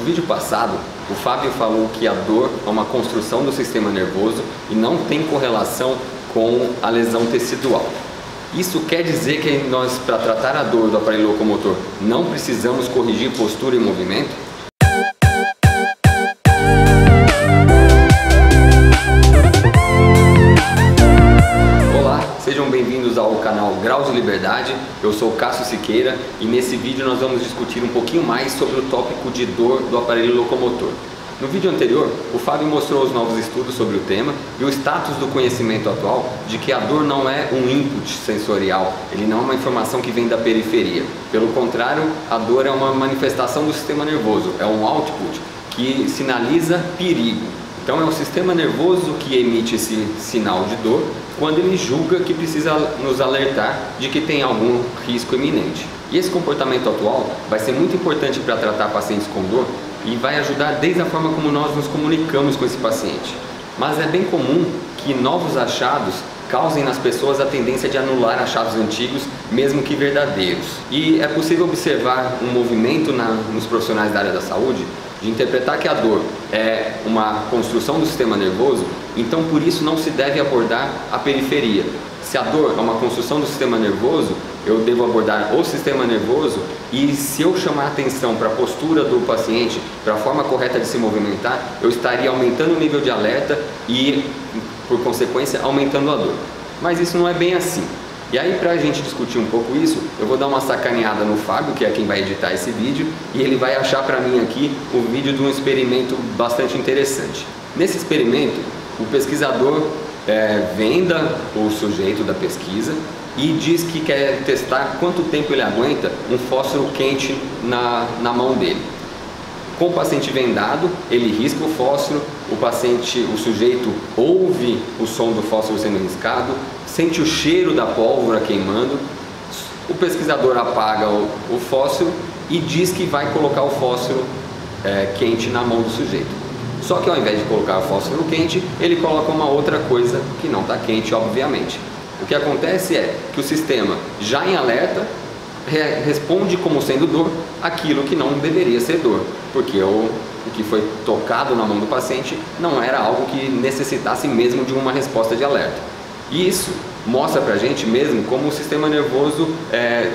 vídeo passado, o Fábio falou que a dor é uma construção do sistema nervoso e não tem correlação com a lesão tecidual. Isso quer dizer que nós, para tratar a dor do aparelho locomotor, não precisamos corrigir postura e movimento? Olá, sejam bem-vindos ao canal Graus de Liberdade. Eu sou Cássio Siqueira e nesse vídeo nós vamos discutir um pouquinho mais sobre o tópico de dor do aparelho locomotor. No vídeo anterior, o Fábio mostrou os novos estudos sobre o tema e o status do conhecimento atual de que a dor não é um input sensorial, ele não é uma informação que vem da periferia. Pelo contrário, a dor é uma manifestação do sistema nervoso, é um output que sinaliza perigo. Então é o sistema nervoso que emite esse sinal de dor quando ele julga que precisa nos alertar de que tem algum risco iminente. E esse comportamento atual vai ser muito importante para tratar pacientes com dor e vai ajudar desde a forma como nós nos comunicamos com esse paciente. Mas é bem comum que novos achados causem nas pessoas a tendência de anular achados antigos, mesmo que verdadeiros. E é possível observar um movimento nos profissionais da área da saúde de interpretar que a dor é uma construção do sistema nervoso, então por isso não se deve abordar a periferia. Se a dor é uma construção do sistema nervoso, eu devo abordar o sistema nervoso e se eu chamar atenção para a postura do paciente, para a forma correta de se movimentar, eu estaria aumentando o nível de alerta e, por consequência, aumentando a dor. Mas isso não é bem assim. E aí, para a gente discutir um pouco isso, eu vou dar uma sacaneada no Fábio, que é quem vai editar esse vídeo, e ele vai achar para mim aqui o vídeo de um experimento bastante interessante. Nesse experimento, o pesquisador venda o sujeito da pesquisa e diz que quer testar quanto tempo ele aguenta um fósforo quente na mão dele. Com o paciente vendado, ele risca o fósforo, o sujeito ouve o som do fósforo sendo riscado, sente o cheiro da pólvora queimando, o pesquisador apaga o fósforo e diz que vai colocar o fósforo quente na mão do sujeito. Só que ao invés de colocar o fósforo quente, ele coloca uma outra coisa que não está quente, obviamente. O que acontece é que o sistema, já em alerta, responde como sendo dor aquilo que não deveria ser dor, porque o que foi tocado na mão do paciente não era algo que necessitasse mesmo de uma resposta de alerta. E isso mostra pra gente mesmo como o sistema nervoso,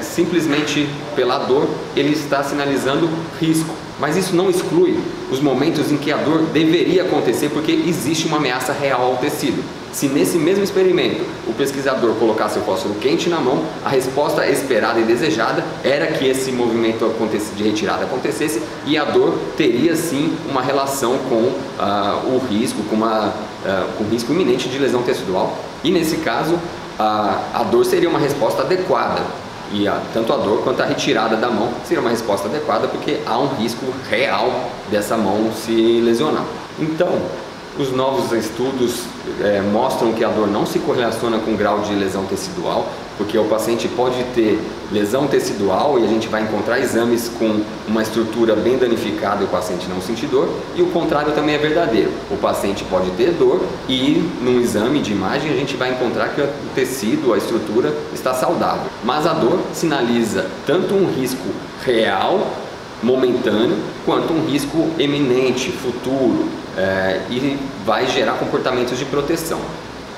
simplesmente pela dor, ele está sinalizando risco. Mas isso não exclui os momentos em que a dor deveria acontecer porque existe uma ameaça real ao tecido. Se nesse mesmo experimento o pesquisador colocasse o fósforo quente na mão, a resposta esperada e desejada era que esse movimento de retirada acontecesse e a dor teria sim uma relação com o risco, com o risco iminente de lesão tecidual. E nesse caso, a dor seria uma resposta adequada. E tanto a dor quanto a retirada da mão seria uma resposta adequada porque há um risco real dessa mão se lesionar. Então, os novos estudos mostram que a dor não se correlaciona com o grau de lesão tecidual, porque o paciente pode ter lesão tecidual e a gente vai encontrar exames com uma estrutura bem danificada e o paciente não sentir dor, e o contrário também é verdadeiro. O paciente pode ter dor e num exame de imagem a gente vai encontrar que o tecido, a estrutura está saudável. Mas a dor sinaliza tanto um risco real, momentâneo, quanto um risco eminente, futuro, e vai gerar comportamentos de proteção.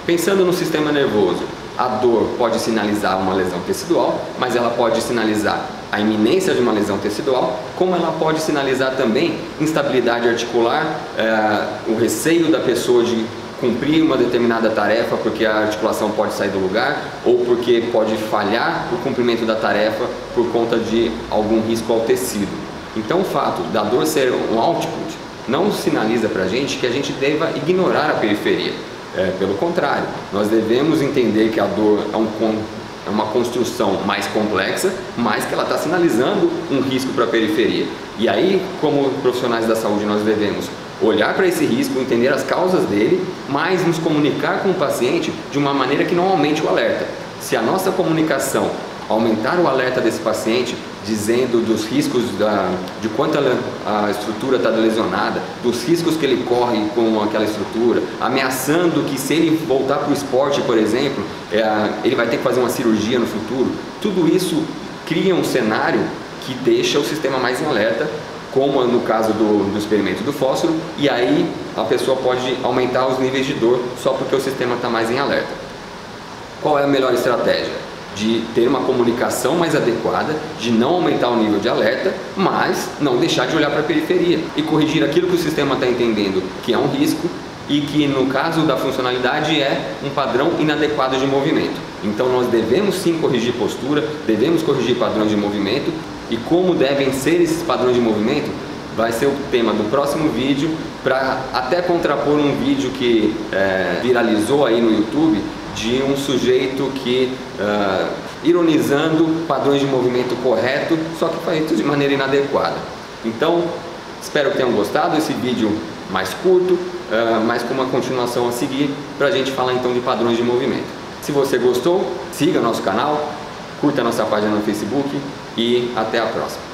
Pensando no sistema nervoso, a dor pode sinalizar uma lesão tecidual, mas ela pode sinalizar a iminência de uma lesão tecidual, como ela pode sinalizar também instabilidade articular, o receio da pessoa de cumprir uma determinada tarefa porque a articulação pode sair do lugar ou porque pode falhar o cumprimento da tarefa por conta de algum risco ao tecido. Então o fato da dor ser um output não sinaliza para a gente que a gente deva ignorar a periferia. Pelo contrário, nós devemos entender que a dor é uma construção mais complexa, mas que ela está sinalizando um risco para a periferia. E aí, como profissionais da saúde, nós devemos olhar para esse risco, entender as causas dele, mas nos comunicar com o paciente de uma maneira que não aumente o alerta. Se a nossa comunicação aumentar o alerta desse paciente, dizendo dos riscos de quanto a estrutura está lesionada, dos riscos que ele corre com aquela estrutura, ameaçando que se ele voltar para o esporte, por exemplo, ele vai ter que fazer uma cirurgia no futuro. Tudo isso cria um cenário que deixa o sistema mais em alerta como no caso do experimento do fósforo, e aí a pessoa pode aumentar os níveis de dor só porque o sistema está mais em alerta. Qual é a melhor estratégia? De ter uma comunicação mais adequada, de não aumentar o nível de alerta, mas não deixar de olhar para a periferia e corrigir aquilo que o sistema está entendendo que é um risco e que no caso da funcionalidade é um padrão inadequado de movimento. Então nós devemos sim corrigir postura, devemos corrigir padrões de movimento, e como devem ser esses padrões de movimento vai ser o tema do próximo vídeo, para até contrapor um vídeo que viralizou aí no YouTube de um sujeito que ironizando padrões de movimento correto, só que feito de maneira inadequada. Então espero que tenham gostado desse vídeo mais curto, mas com uma continuação a seguir, para a gente falar então de padrões de movimento. Se você gostou, siga nosso canal, curta nossa página no Facebook e até a próxima.